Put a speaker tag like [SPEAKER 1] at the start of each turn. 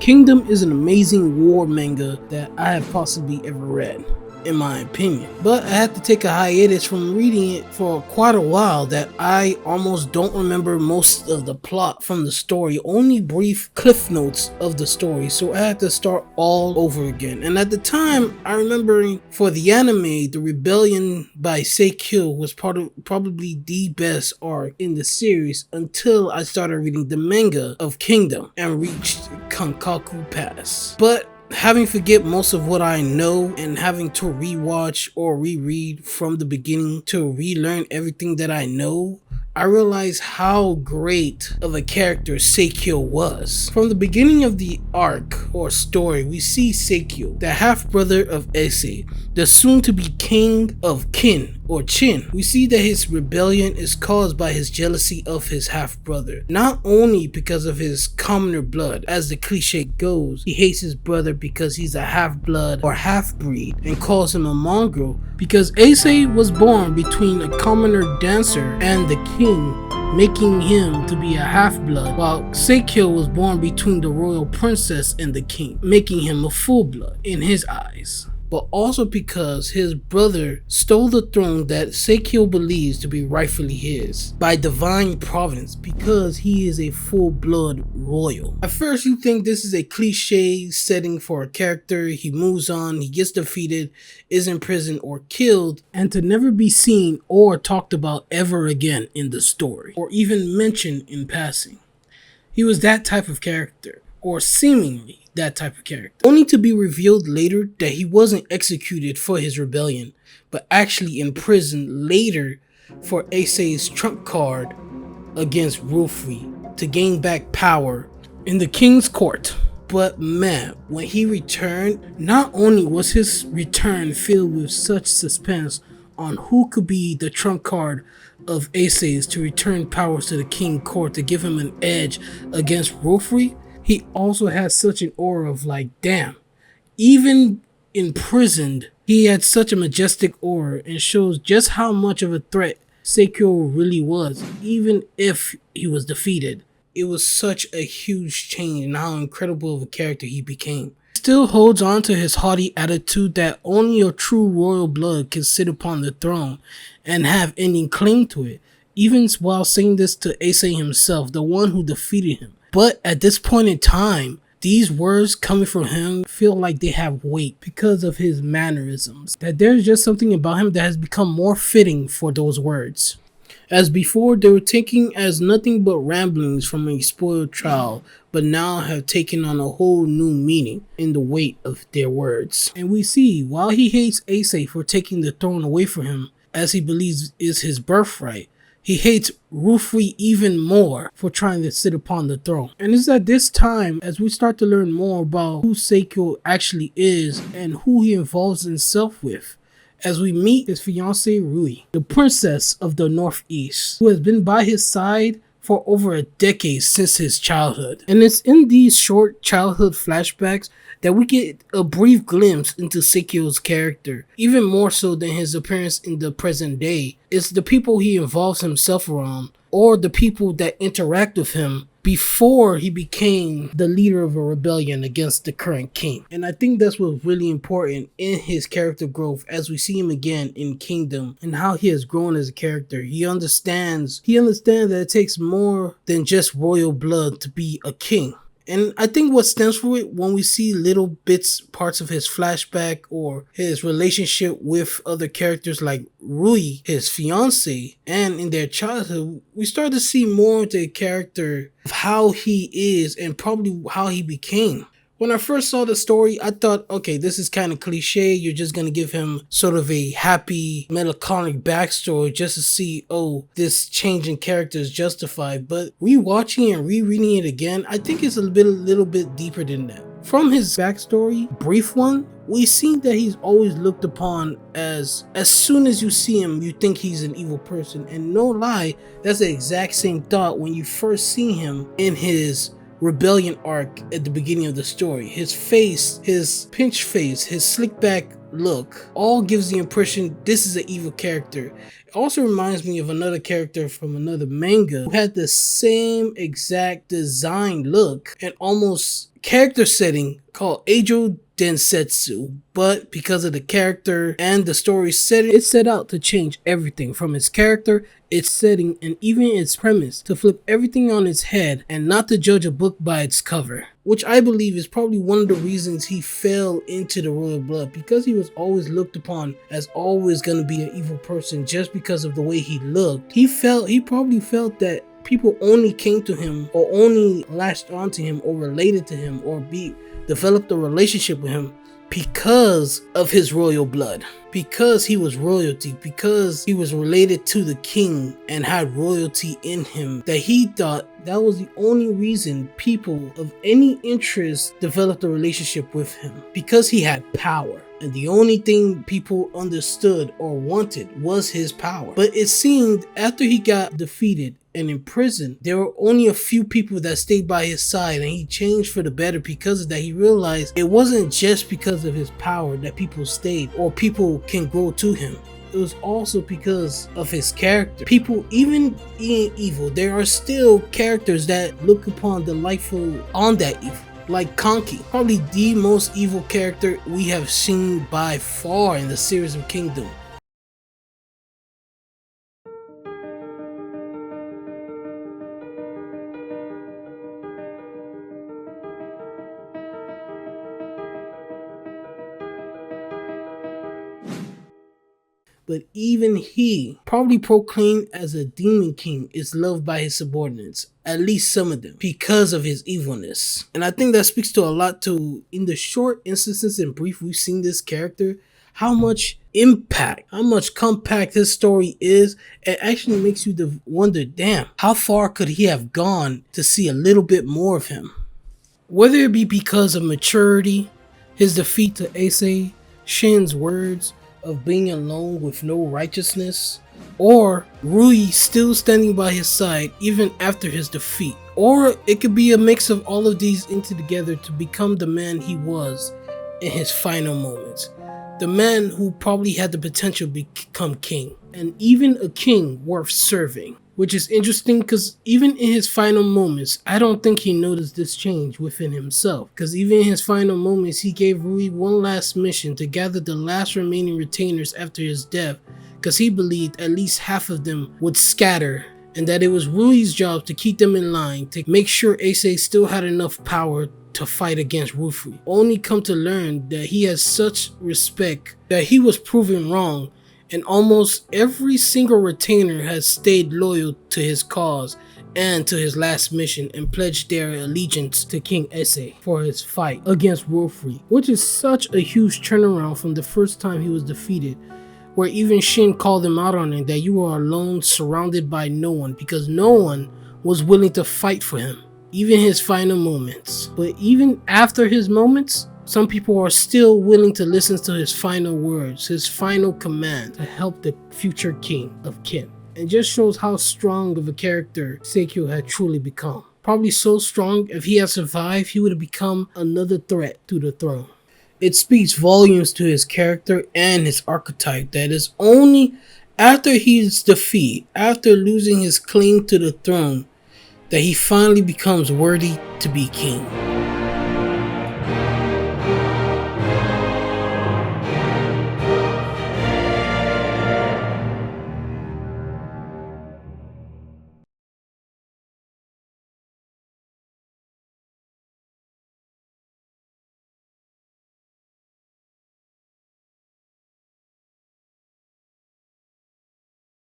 [SPEAKER 1] Kingdom is an amazing war manga that I have possibly ever read, in my opinion. But I had to take a hiatus from reading it for quite a while that I almost don't remember most of the plot from the story, only brief cliff notes of the story, so I had to start all over again. And at the time, I remember for the anime, the rebellion by Sei Kyou was probably the best arc in the series until I started reading the manga of Kingdom and reached Kankaku Pass. But having forget most of what I know and having to rewatch or reread from the beginning to relearn everything that I know, I realized how great of a character Sei Kyou was. From the beginning of the arc or story, we see Sei Kyou, the half-brother of Issei, the soon-to-be king of Kin or Chin. We see that his rebellion is caused by his jealousy of his half-brother, not only because of his commoner blood, as the cliche goes. He hates his brother because he's a half-blood or half-breed and calls him a mongrel because Issei was born between a commoner dancer and the king, making him to be a half-blood, while Sei Kyou was born between the royal princess and the king, making him a full-blood in his eyes. But also because his brother stole the throne that Sei Kyou believes to be rightfully his by divine providence because he is a full-blood royal. At first you think this is a cliche setting for a character. He moves on, he gets defeated, is imprisoned or killed, and to never be seen or talked about ever again in the story, or even mentioned in passing. He was that type of character, or seemingly that type of character, only to be revealed later that he wasn't executed for his rebellion, but actually imprisoned later for Issei's trump card against rivalry to gain back power in the king's court. But man, when he returned, not only was his return filled with such suspense on who could be the trump card of Issei's to return powers to the king court to give him an edge against rivalry, he also has such an aura of like, damn, even imprisoned, he had such a majestic aura and shows just how much of a threat Sei Kyou really was, even if he was defeated. It was such a huge change in how incredible of a character he became. He still holds on to his haughty attitude that only a true royal blood can sit upon the throne and have any claim to it, even while saying this to Issei himself, the one who defeated him. But at this point in time, these words coming from him feel like they have weight because of his mannerisms, that there's just something about him that has become more fitting for those words. As before, they were taken as nothing but ramblings from a spoiled child, but now have taken on a whole new meaning in the weight of their words. And we see, while he hates Issei for taking the throne away from him, as he believes is his birthright, he hates rivalry even more for trying to sit upon the throne. And it's at this time, as we start to learn more about who Sei Kyou actually is and who he involves himself with, as we meet his fiancée Rui, the princess of the Northeast, who has been by his side for over a decade since his childhood. And it's in these short childhood flashbacks that we get a brief glimpse into Sei Kyou's character, even more so than his appearance in the present day. It's the people he involves himself around, or the people that interact with him before he became the leader of a rebellion against the current king. And I think that's what's really important in his character growth as we see him again in Kingdom and how he has grown as a character. He understands that it takes more than just royal blood to be a king. And I think what stems from it, when we see little bits, parts of his flashback or his relationship with other characters like Rui, his fiancée, and in their childhood, we start to see more of the character of how he is and probably how he became. When I first saw the story, I thought, okay, this is kind of cliche. You're just going to give him sort of a happy, melancholic backstory just to see, oh, this change in character is justified. But rewatching and rereading it again, I think it's a little bit deeper than that. From his backstory, brief one, we see that he's always looked upon as soon as you see him, you think he's an evil person. And no lie, that's the exact same thought when you first see him in his rebellion arc at the beginning of the story. His face, his pinched face, his slick back look, all gives the impression this is an evil character. It also reminds me of another character from another manga who had the same exact design look and almost character setting called Eijo Densetsu, but because of the character and the story setting, it set out to change everything from its character, its setting, and even its premise, to flip everything on its head and not to judge a book by its cover. Which I believe is probably one of the reasons he fell into the royal blood, because he was always looked upon as always going to be an evil person just because of the way he looked. He probably felt that people only came to him or only latched onto him or related to him or developed a relationship with him because of his royal blood, because he was royalty, because he was related to the king and had royalty in him, that he thought that was the only reason people of any interest developed a relationship with him, because he had power. And the only thing people understood or wanted was his power. But it seemed after he got defeated and in prison, there were only a few people that stayed by his side, and he changed for the better because of that. He realized it wasn't just because of his power that people stayed or people can grow to him. It was also because of his character. People, even being evil, there are still characters that look upon delightful on that evil. Like Kanki, probably the most evil character we have seen by far in the series of Kingdom. But even he, probably proclaimed as a demon king, is loved by his subordinates, at least some of them, because of his evilness. And I think that speaks to a lot to, in the short instances and brief we've seen this character, how much impact, how much compact his story is. It actually makes you wonder, damn, how far could he have gone to see a little bit more of him? Whether it be because of maturity, his defeat to Issei, Shin's words of being alone with no righteousness, or Rui still standing by his side even after his defeat. Or it could be a mix of all of these into together to become the man he was in his final moments. The man who probably had the potential to become king, and even a king worth serving. Which is interesting because even in his final moments, I don't think he noticed this change within himself. Because even in his final moments, he gave Rui one last mission to gather the last remaining retainers after his death, because he believed at least half of them would scatter, and that it was Rui's job to keep them in line, to make sure Issei still had enough power to fight against Rufui. Only come to learn that he has such respect that he was proven wrong, and almost every single retainer has stayed loyal to his cause and to his last mission and pledged their allegiance to King Issei for his fight against Rufui, which is such a huge turnaround from the first time he was defeated, where even Shin called him out on it that you are alone, surrounded by no one, because no one was willing to fight for him, even his final moments. But even after his moments, some people are still willing to listen to his final words, his final command to help the future king of Kin. It just shows how strong of a character Sei Kyou had truly become. Probably so strong, if he had survived, he would have become another threat to the throne. It speaks volumes to his character and his archetype that is only after his defeat, after losing his claim to the throne, that he finally becomes worthy to be king.